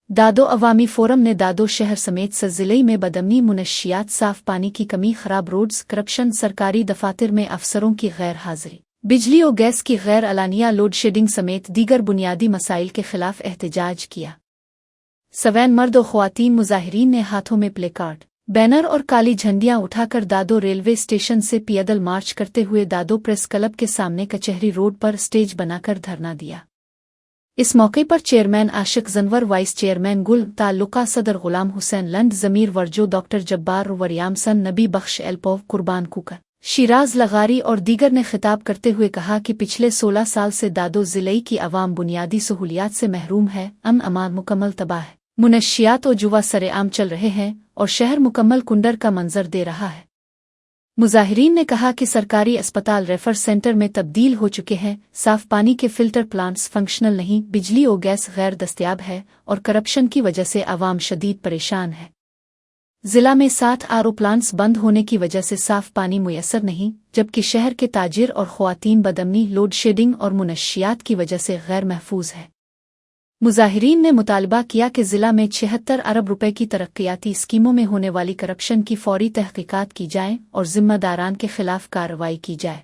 दादो अवामी फोरम ने दादो शहर समेत ज़िले में बदअमनी, मुनशियात, साफ पानी की कमी, खराब रोड्स, करप्शन, सरकारी दफातर में अफसरों की गैर हाजिरी, बिजली और गैस की गैर अलानिया लोड शेडिंग समेत दीगर बुनियादी मसाइल के खिलाफ एहतजाज किया। सवैन मर्द और ख्वातीन मुजाहिरीन ने हाथों में प्लेकार्ड, बैनर और काली झंडियां उठाकर दादो रेलवे स्टेशन से पैदल मार्च करते हुए दादो प्रेस क्लब के सामने कचहरी रोड पर स्टेज बनाकर धरना दिया। इस मौके पर चेयरमैन आशिक जंवर, वाइस चेयरमैन गुल ताल्लुका, सदर गुलाम हुसैन लंड, जमीर वर्जो, डॉक्टर जब्बार वरियामसन, नबी बख्श एल्पोव, कुर्बान कुकर, शिराज लगारी और दीगर ने खिताब करते हुए कहा कि पिछले 16 साल से दादो ज़िले की आवाम बुनियादी सहूलियात से महरूम है। अमन अमान मुकम्मल तबाह है, मुनशियात और जुआ सरेआम चल रहे हैं और शहर मुकम्मल कुंडर का मंजर दे रहा है। मुजाहिरीन ने कहा कि सरकारी अस्पताल रेफर सेंटर में तब्दील हो चुके हैं, साफ पानी के फिल्टर प्लांट्स फंक्शनल नहीं, बिजली और गैस गैर दस्तयाब है और करप्शन की वजह से आवाम शदीद परेशान है। जिला में 60 आरओ प्लांट्स बंद होने की वजह से साफ पानी मुयसर नहीं, जबकि शहर के ताजिर और ख्वातीन बदअमनी, लोड शेडिंग और मुनशियात की वजह से गैर महफूज है। मुजाहिरीन ने मुतालबा किया कि जिला में 76 अरब रुपए की तरक्याती स्कीमों में होने वाली करप्शन की फौरी तहकीकात की जाए और जिम्मेदारान के खिलाफ कार्रवाई की जाए।